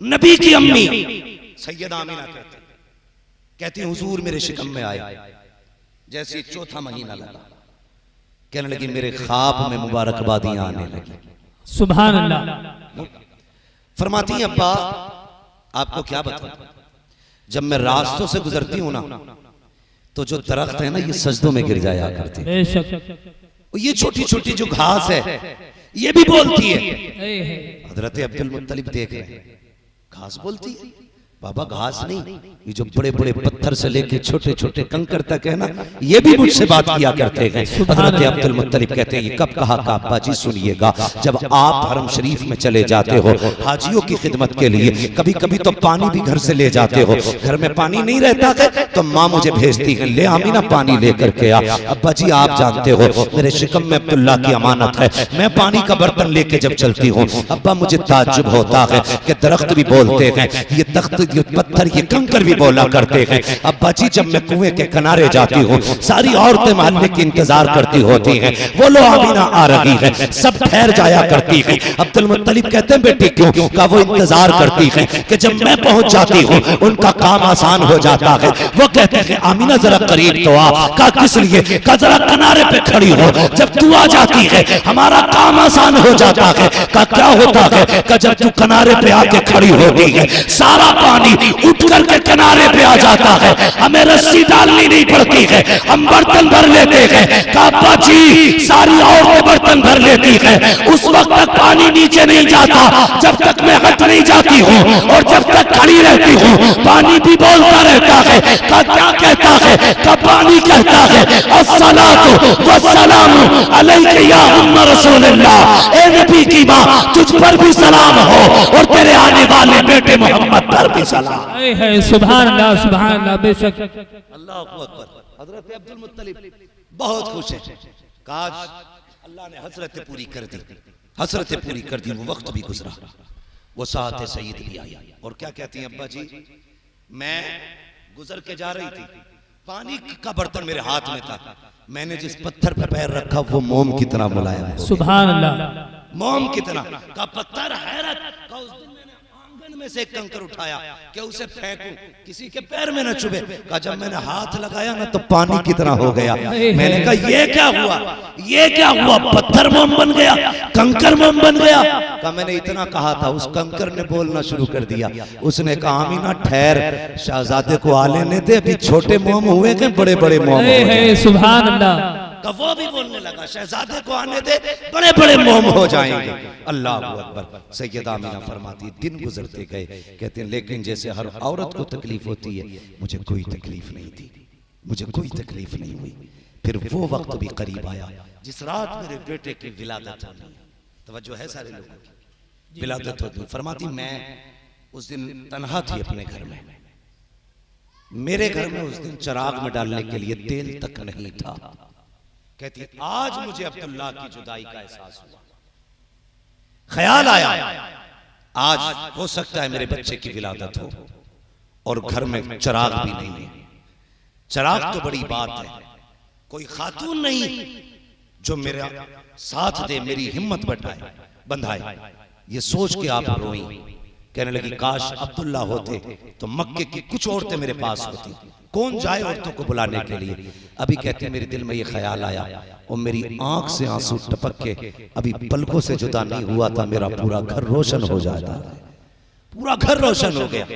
नबी की अम्मी सैयदा आमिना कहती हुजूर मेरे शिकम में आए, जैसे चौथा महीना लगा, कहने लगी मेरे ख्वाब में मुबारकबादियां आने लगी। सुभान अल्लाह। फरमाती हैं अब्बा आपको क्या बताऊं, जब मैं रास्तों से गुजरती हूं ना तो जो दरख्त है ना ये सजदों में गिर जाया करते हैं। ये छोटी छोटी जो घास है ये भी बोलती है। हजरत अब्दुल मुत्तलिब देख रहे हैं, घास बोलती है? बाबा घास नहीं, ये जो बड़े बड़े पत्थर से लेके छोटे छोटे कंकर तक है ना, ये भी मुझसे बात किया करते हैं। हजरत अब्दुल मुत्तलिब कहते हैं ये कब कहा का अब्बा जी सुनिएगा, जब आप हरम शरीफ में चले जाते हो हाजियों की खिदमत के लिए, कभी कभी तो पानी भी घर से ले जाते हो, घर में पानी नहीं रहता है तो माँ मुझे भेजती है, ले आमीना पानी लेकर के आ। अब्बा जी आप जानते हो मेरे शिकम में अब्दुल्ला की अमानत है, मैं पानी का बर्तन लेके जब चलती हूँ अब्बा मुझे ताज्जुब होता है कि दरख्त भी बोलते हैं, ये तख्त ये पत्थर ये कंकर भी बोला करते हैं। अब्बा जी जब मैं कुएं के किनारे जाती हूँ सारी औरतें मोहल्ले की इंतजार करती होती हैं, बोलो आमीना आ रही है, सब ठहर जाया करती है। अब्दुल मुत्तलिब कहते हैं बेटी क्यों? का वो इंतजार करती है कि जब मैं पहुंच जाती हूँ उनका काम आसान हो जाता है। वो कहते हैं आमीना जरा करीब तो आ। का किस लिए? का जरा किनारे पे खड़ी हो, जब तू आ जाती है हमारा काम आसान हो जाता है। का क्या होता है? का जब तू किनारे पे आके खड़ी होती है सारा पानी उठ करके किनारे पे आ जाता है, हमें रस्सी डालनी नहीं पड़ती है, हम बर्तन भर लेते हैं। अब्बा जी सारी औरतें बर्तन भर लेती है, उस वक्त तक पानी नीचे नहीं जाता जब तक मैं हट नहीं जाती हूँ, और जब तक खड़ी रहती हूँ पानी भी बोलता रहता है। का क्या कहता है? का पानी कहता है अस्सलातु वस्सलामु अलैका या उम्म रसूलल्लाह, ए नबी की माँ तुझ पर भी सलाम हो और तेरे आने वाले बेटे मोहम्मद पर भी सलाम। सुभान अल्लाह सुभान अल्लाह। बेशक अल्लाहु अकबर। हजरत अब्दुल मुत्तलिब बहुत खुश है, काश अल्लाह ने हसरत पूरी कर दी, हसरत पूरी कर दी। वो वक्त भी गुजरा, वो साथ सईद भी आई, और क्या कहती हैं अब्बा जी मैं गुजर के जा रही थी, पानी का बर्तन मेरे हाथ में था, मैंने जिस पत्थर पे पैर रखा वो मोम की तरह मुलायम। सुभान अल्लाह। मोम की तरह का पत्थर। हैरत का उस दिन मैंने आंगन में से एक कंकर उठाया कि उसे फेंकूं किसी के पैर में न चुभे, का जब मैंने हाथ लगाया ना तो पानी की तरह हो गया। मैंने कहा ये क्या हुआ, ये क्या हुआ? पत्थर मोम बन गया, कंकर मोम बन गया। का मैंने इतना कहा था, उस कंकर ने बोलना शुरू कर दिया। उसने कहा आमीना ठहर, शहजादे को आ लेने दे, अभी छोटे मोम हुए के बड़े बड़े मोम हुए। सुभान अल्लाह। का वो भी बोलने लगा शहजादे को आने दे, बड़े बड़े मोम हो जाएंगे। अल्लाह अकबर। सैयदा आमीना फरमाती दिन गुजरते गए, कहते हैं लेकिन जैसे हर औरत को तकलीफ होती है मुझे कोई तकलीफ नहीं थी, मुझे कोई तकलीफ नहीं हुई। फिर वो वक्त भी करीब आया जिस रात मेरे बेटे की विलादत होनी है। तवज्जो है सारे लोगों की? विलादत होती। फरमाती मैं उस दिन तन्हा थी अपने घर में, मेरे घर में उस दिन चिराग में डालने के लिए तेल तक नहीं था। कहती आज मुझे अब्दुल्ला की जुदाई का एहसास हुआ, ख्याल आया आज हो सकता है मेरे बच्चे की विलादत हो और घर में चिराग भी नहीं है। चिराग तो बड़ी बात है, कोई खातून नहीं जो मेरा साथ दे, मेरी हिम्मत बंधाए। ये सोच के आप रोई। कहने लगी काश अब्दुल्ला होते तो मक्के की कुछ औरतें मेरे पास होती, कौन जाए औरतों को बुलाने के लिए। अभी कहती मेरे दिल में ये ख्याल आया और मेरी आंख से आंसू टपक के अभी पलकों से जुदा नहीं हुआ था, मेरा पूरा घर रोशन हो जाता, पूरा घर रोशन हो गया।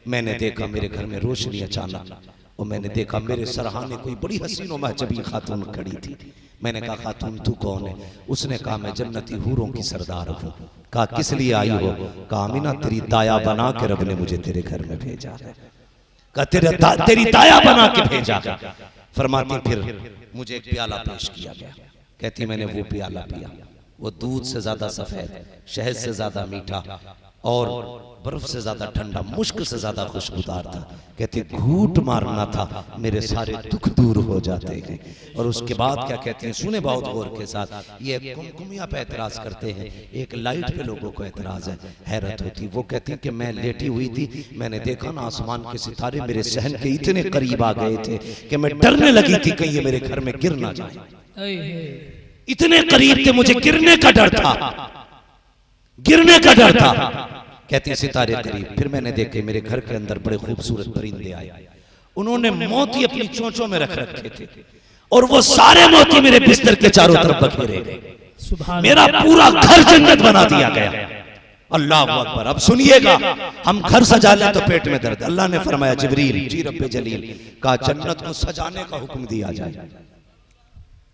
मैंने देखा मेरे घर में रोशनी अचानक, और मैंने देखा मेरे सरहाने कोई बड़ी हसीन और महजबी खातून खड़ी थी। मैंने कहा खातून तू कौन है? उसने कहा मैं जन्नती हूरों की सरदार हूँ। कहा किस लिए आई हो? कहा आमीना तेरी दाया बना के रब ने मुझे तेरे घर में भेजा है। कहा तेरी दाया बना के भेजा। फरमाती फिर मुझे एक प्याला पेश किया गया। कहती मैंने वो प्याला पिया, वो दूध से ज्यादा सफेद, शहद से ज्यादा मीठा और बर्फ से ज्यादा ठंडा, मुश्क से ज्यादा खुशबूदार था। कहती घूट मारना था, मेरे सारे दुख दूर हो जाते हैं। और उसके बाद क्या कहती हैं, सुने बहुत गौर के साथ। ये कुमकुमिया पे एतराज करते हैं, एक लाइट पे लोगों को एतराज है, हैरत होती। वो कहती हैं कि मैं लेटी हुई थी, मैंने देखा ना आसमान के सितारे मेरे सहन के इतने करीब आ गए थे कि मैं डरने लगी थी कहीं ये मेरे घर में गिर ना जाए। इतने करीब थे, मुझे गिरने का डर था, गिरने का डर था। कहती है सितारे करीब। फिर मैंने देखे मेरे घर के अंदर बड़े खूबसूरत परिंदे आए, उन्होंने मोती अपनी चोंचों में रख रखे थे और वो सारे मोती मेरे बिस्तर के चारों तरफ बखेरे गए। सुभान मेरा पूरा घर जन्नत बना दिया गया। अल्लाह अकबर। अब सुनिएगा, हम घर सजा लें तो पेट में दर्द। अल्लाह ने फरमाया जिब्रील जी रब्बे जलील का जन्नत को सजाने का हुक्म दिया जाए।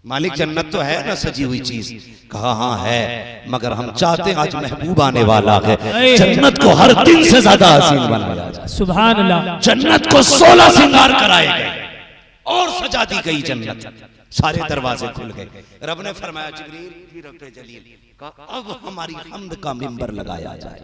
मालिक जन्नत तो है ना सजी हुई चीज? कहा हाँ है, मगर हम चाहते हैं आज महबूब आने वाला है, जन्नत को हर दिन से ज्यादा हसीन बनाया जाए। सुभान अल्लाह। जन्नत को 16 श्रृंगार कराए गए और सजा दी गई जन्नत। सारे दरवाजे खुल गए। रब ने फरमाया जिब्रील जी रब्बे जलील का अब हमारी हम्द का मिंबर लगाया जाए।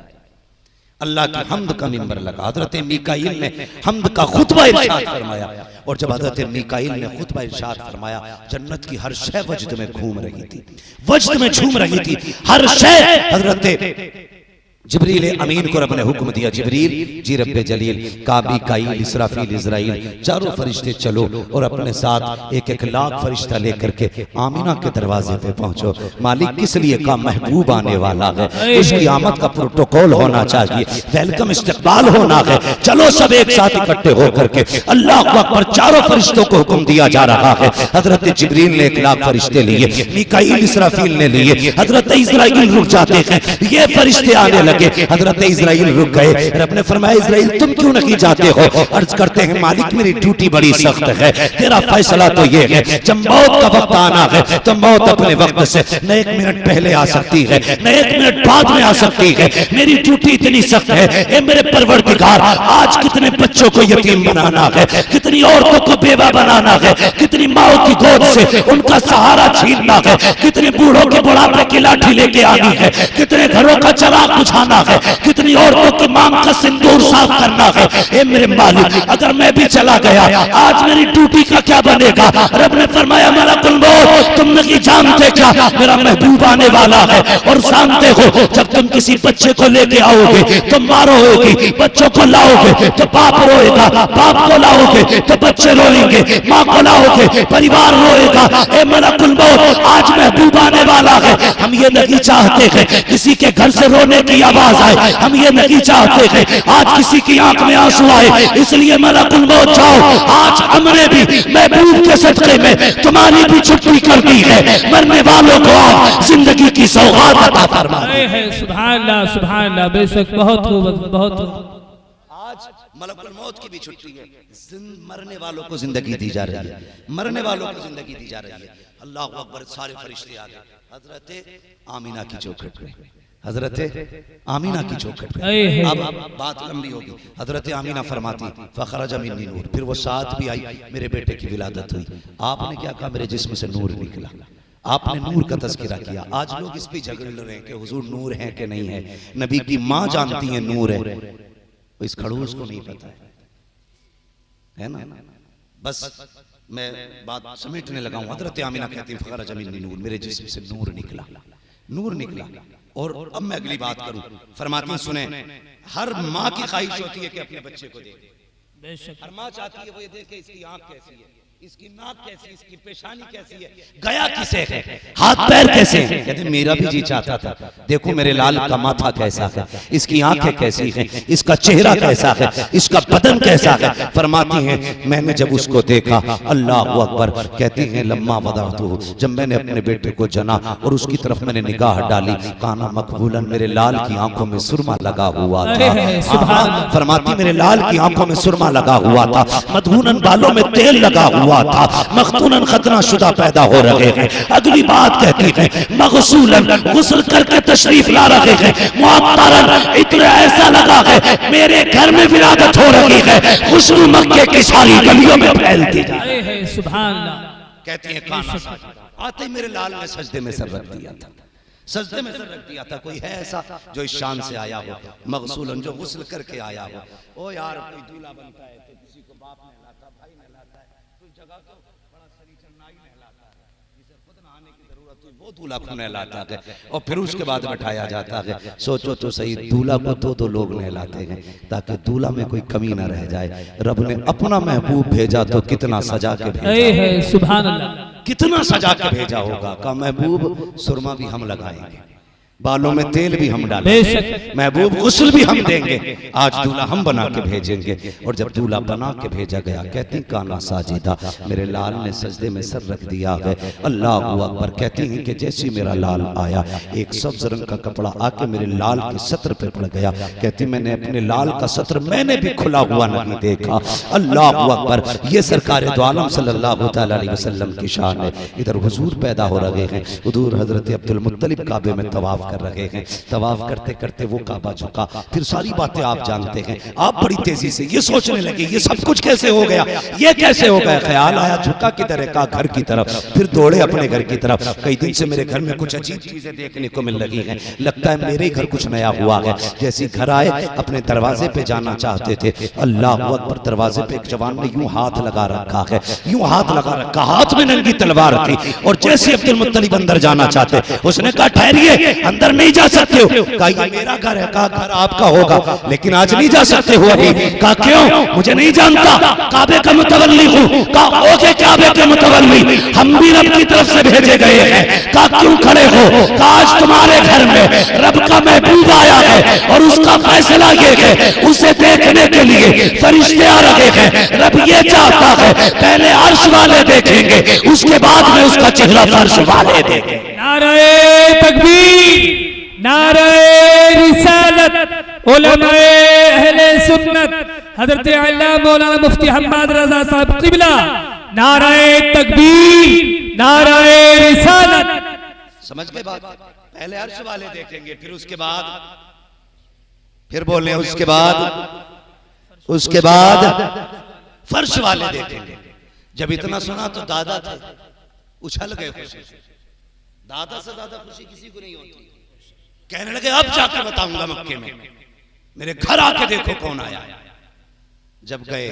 अल्लाह की हम्द का मिंबर लगा। हजरत मीकाईल ने हम्द का खुतबा इरशाद फरमाया और जब हजरत मीकाईल ने खुतबा इरशाद फरमाया, जन्नत की हर शय वजद में घूम रही थी, वजद में झूम रही थी हर शय। हजरत जिब्रील अमीन को रब ने हुक्म दिया, जिब्रील जी रब्बे जलील का मीकाईल इसराफील इजराइल चारों फरिश्ते चलो और अपने साथ एक एक लाख फरिश्ता लेकर के आमीना के दरवाजे पे पहुंचो। मालिक किस लिए का महबूब आने वाला है, उसकी आमद का प्रोटोकॉल होना चाहिए, वेलकम इस्तकबाल होना है। चलो सब एक साथ इकट्ठे होकर के अल्लाह अकबर। चारों फरिश्तों को हुक्म दिया जा रहा है। हजरत जिब्रील ने 1 लाख फरिश्ते लिए, मीकाईल इसराफील ने लिए, हजरत इजराइल रुक जाते हैं, ये फरिश्ते आने लगे। हजरत इजराइल रुक गए। रब ने फरमाया इजराइल तुम क्यों नहीं जाते हो? अर्ज करते हैं मालिक मेरी ड्यूटी बड़ी सख्त है, तेरा फैसला तो ये है जब मौत का वक्त आना है तो मौत अपने वक्त से न 1 मिनट पहले आ सकती है न 1 मिनट बाद में आ सकती है। मेरी ड्यूटी इतनी सख्त है, ए मेरे परवरदिगार, आज कितने बच्चों को यतीम बनाना है, कितनी औरतों को बेवा बनाना है, कितनी माओ की गोद से उनका सहारा छीनना है, कितने बूढ़ों के बुढ़ापे की लाठी लेके आनी है, कितने घरों का चराग बुझाना है, कितनी औरतों की मांग का सिंदूर साफ करना है। ए मेरे मालिक, अगर मैं भी चला गया आज मेरी ड्यूटी का क्या बनेगा? रब ने फरमाया मलकुल मौत तुम नहीं जानते क्या मेरा महबूब आने वाला है, और जानते हो जब तुम किसी बच्चे को लेके आओगे तो मारो होगी, बच्चों को लाओगे तो बाप रोएगा, बाप को लाओगे तो बच्चे रोएंगे, माँ को लाओगे परिवार रोएगा। ए मलकुल मौत आज महबूब आने वाला है। हम ये नहीं चाहते हैं किसी के घर से रोने की आवाज आए, हम ये नहीं चाहते हैं आज किसी की आंख में आंसू आए, इसलिए मलकुल मौत जाओ, आज हमने भी महबूब के सदक़े में तुम्हारी भी छुट्टी कर दी है। मरने वालों को आप जिंदगी की सौगात अता फरमाए। सुभान अल्लाह, सुभान अल्लाह। बेशक बहुत खूब, बहुत आज मलकुल मौत की भी छुट्टी है। मरने वालों को जिंदगी दी जा रही है, मरने वालों को जिंदगी दी जा रही है। अल्लाह अकबर। सारे फरिश्ते आ गए हजरत आमीना की चौखट पे, हजरत आमीना की चौखट पे। अब बात लंबी होगी। हजरत आमीना फरमाती फखरज मिन्नी नूर, फिर वो साथ भी आई, मेरे बेटे की विलादत हुई। आपने क्या कहा? मेरे जिस्म से नूर निकला। आपने नूर का तज़किरा किया। आज लोग इस पे झगड़ रहे हैं कि हुजूर नूर है कि नहीं है। नबी की माँ जानती है नूर है, इस खड़ूस को नहीं पता है ना। बस मैं बात समेटने लगा हूं। हजरत आमीना कहती फखरज मिन्नी नूर, मेरे जिस्म से नूर निकला, नूर निकला। और अब मैं अगली बात करूं। फरमाती सुने, हर माँ की ख्वाहिश होती है कि अपने बच्चे को देखे। हर माँ चाहती है वो ये देखे इसकी आंख कैसी है, इसकी नाक कैसी, इसकी पेशानी कैसी है, गया किसे है, हाथ पैर कैसे हैं। कहते मेरा भी जी चाहता था, देखो मेरे लाल का माथा कैसा है, इसकी आंखें कैसी हैं, इसका चेहरा कैसा है, इसका बदन कैसा है। फरमाती हैं मैंने जब उसको देखा, अल्लाह अकबर, कहती हैं लम्मा वदातु, जब मैंने अपने बेटे को जना और उसकी तरफ मैंने निगाह डाली, काना मकबूलन, मेरे लाल की आंखों में सुरमा लगा हुआ था। फरमाती मेरे लाल की आंखों में सुरमा लगा हुआ था, मधुनन बालों में तेल लगा हुआ था, मखतूनन खतना शुदा पैदा हो रहे हैं। अगली बात कहती है मगसूलन, गुस्ल करके तशरीफ ला रहे हैं, मुअत्तरन, इतना ऐसा लगा है मेरे घर में विलादत हो रही है, खुशबू मक्के की सारी गलियों में फैलती है। सुभान अल्लाह। कहती है काना आते मेरे लाल ने सजदे में सर रख दिया था, सजदे में सर रख दिया था। कोई है ऐसा जो इस शान से आया हो, मगसूलन, जो गुस्ल करके आया हो। ओ यार कोई दूल्हा बनता है तो किसी को बाप नहलाता, भाई नहलाता है, कोई जगह तो बड़ा सरीचर नाई नहलाता है, जिसे खुद नहाने की जरूरत हुई वो दूल्हा को नहलाता है और फिर उसके बाद बैठाया जाता है। सोचो तो सही, दूल्हा को दो लोग नहलाते हैं ताकि दूल्हा में कोई कमी ना रह जाए। रब ने अपना महबूब भेजा तो कितना सजा के भेजा, सुभान अल्लाह, कितना सजा के भेजा होगा। का महबूब सुरमा भी हम लगाएंगे, बालों में तेल भी हम डालेंगे, बेशक। महबूब गुस्ल भी हम देंगे, आज दूल्हा हम बना के भेजेंगे। और जब दूल्हा बना के भेजा गया, कहती काना साजिदा, मेरे लाल ने सजदे में सर रख दिया है, अल्लाह अकबर। कहती हैं कि जैसे मेरा लाल आया, एक सब्ज रंग का कपड़ा आके मेरे लाल के सत्र पे पड़ गया। कहती मैंने अपने लाल का सत्र मैंने भी खुला हुआ नहीं देखा। अल्लाह अकबर। ये सरकार दो आलम सल्लल्लाहु तआला अलैहि वसल्लम की शान है। इधर हुजूर पैदा हो रहे हैं, हुजूर हजरत अब्दुल मुत्तलिब काबे में तवाफ कर रहे हैं। तवाफ करते करते वो काबा झुका, फिर सारी बातें आप जानते हैं। आप बड़ी तेजी से ये सोचने लगे ये सब कुछ कैसे हो गया, ये कैसे हो गया। ख्याल आया झुका किधर है, कहा घर की तरफ, फिर दौड़े अपने घर की तरफ। कई दिन से मेरे घर में कुछ अजीब चीजें देखने को मिल रही हैं, लगता है मेरे घर कुछ नया हुआ है। जैसे घर आए अपने दरवाजे पे जाना चाहते थे, अल्लाह अकबर, दरवाजे पे एक जवान ने यूं हाथ लगा रखा है, यूं हाथ लगा रखा, हाथ में नंगी तलवार थी। और जैसे अब्दुल मुत्तलिब अंदर जाना चाहते, उसने कहा ठहरिए, अंदर नहीं जा सकते हो। कहा ये मेरा घर है, कहा घर आपका होगा लेकिन आज नहीं जा सकते हो अभी। कहा क्यों, मुझे नहीं जानता, काबे का मुतवल्ली हूँ। कहा ओके काबे के मुतवल्ली, हम भी रब की तरफ से भेजे गए हैं। कहा क्यों खड़े हो, कहा आज तुम्हारे घर में रब का महबूब आया है और उसका फैसला ये है, उसे देखने के लिए फरिश्ते आ रहे हैं। रब ये चाहता है पहले अर्श वाले देखेंगे, उसके बाद में उसका चेहरा फर्श वाले देखेंगे। नारे तकबीर, नारे रिसालत, उलमाए अहले सुन्नत, हजरत अल्लामा मौलाना मुफ्ती हम्माद रजा साहब क़िबला, नारे तकबीर, नारे रिसालत। समझ गए बात? पहले अर्श वाले देखेंगे, फिर उसके बाद, फिर बोले उसके बाद फर्श वाले देखेंगे। जब इतना सुना तो दादा थे उछल गए खुशी से। दादा से ज्यादा खुशी किसी को नहीं होती। कहने लगे अब जाकर बताऊंगा मक्के में, मेरे घर आके देखो कौन आया। जब गए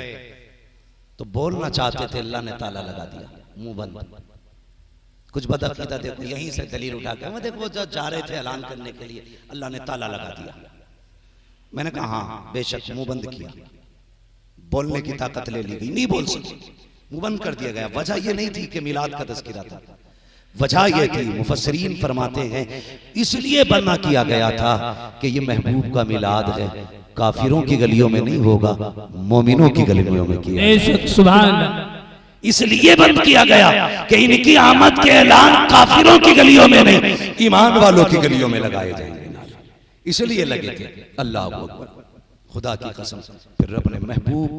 तो बोलना चाहते थे, अल्लाह ने ताला लगा दिया, मुंह बंद। कुछ बदअकीदा देखो यहीं से दलील उठा के, मैं देखो जब जा रहे थे ऐलान करने के लिए, अल्लाह ने ताला लगा दिया। मैंने कहा हाँ बेशक, मुंह बंद किया, बोलने की ताकत ले ली गई, नहीं बोल सके, मुंह बंद कर दिया गया। वजह यह नहीं थी कि मिलाद का तज़किरा था, वजह यह थी, मुफस्सिरीन फरमाते हैं इसलिए बना किया गया था कि ये महबूब का मिलाद है, काफिरों की गलियों में नहीं होगा, मोमिनों की गलियों में किया। सुभान अल्लाह। इसलिए बंद किया गया कि इनकी आमद के ऐलान काफिरों की गलियों में नहीं, ईमान वालों की गलियों में लगाए जाएंगे, इसलिए लगे थे। अल्लाह अकबर, खुदा की कसम। फिर रब ने महबूब,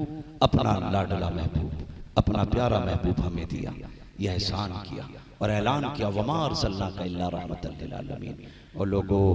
अपना लाडला महबूब, अपना प्यारा महबूब हमें दिया, यह एहसान किया और ऐलान किया वमा अरसलनाका इल्ला रहमतल लिल आलमीन। और लोगों,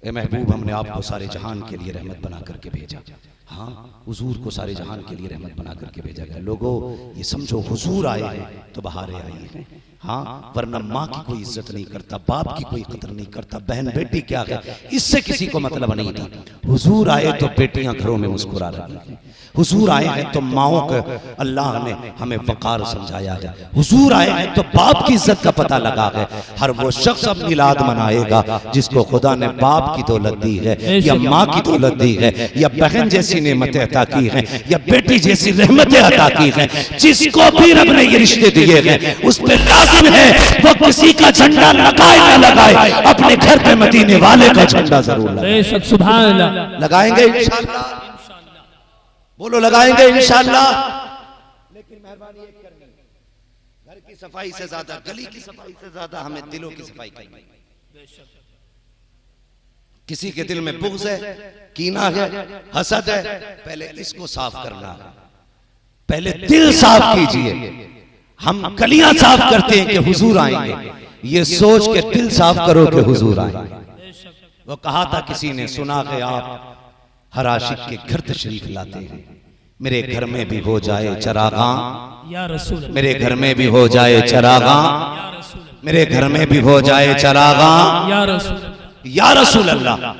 ए महबूब, हमने आपको सारे जहान के लिए रहमत बना करके भेजा। हाँ, हुजूर को सारे जहान के लिए रहमत बना करके भेजा गया। लोगों ये समझो, हुजूर आए हैं तो बहारें आई हैं। हाँ, वरना माँ की कोई इज्जत नहीं करता, बाप की कोई कदर नहीं करता, बहन बेटी क्या है इससे किसी को मतलब नहीं था। हुजूर आए तो बेटियां घरों में मुस्कुरा रही हैं, हुजूर आए हैं तो माओं को अल्लाह ने हमें वकार समझाया है, हुजूर आए हैं तो बाप की इज्जत का पता लगा है। हर वो शख्स अब मिलाद मनाएगा जिसको खुदा ने बाप की दौलत दी है, या माँ की दौलत दी है, या बहन जैसी नेमतें अता की हैं, या बेटी जैसी रहमतें अता की हैं। जिसको भी रब ने ये रिश्ते दिए हैं उस पे लाजिम है वो किसी का झंडा लगाए ना लगाए, अपने घर पे मदीने वाले का झंडा जरूर लगाए। सुभान अल्लाह। लगाएंगे इंशाअल्लाह, बोलो लगाएंगे इंशाअल्लाह। लेकिन मेहरबानी एक करनी, घर की सफाई से ज्यादा, गली की सफाई से ज्यादा हमें दिलों की सफाई करनी। किसी के दिल में बुग़्ज़ है, कीना है, हसद है, पहले इसको साफ करना है, पहले दिल साफ कीजिए। हम गलियां साफ करते हैं कि हुजूर आएंगे, ये सोच के दिल साफ करो कि हुजूर आएंगे। वो कहा था किसी ने, सुना कि आप हर आशिक के घर तशरीफ लाते हैं, मेरे घर में भी हो जाए चरागां या रसूल, मेरे घर में भी हो जाए चरागां, मेरे घर में भी हो जाए चरागां या रसूल, या रसूल अल्लाह।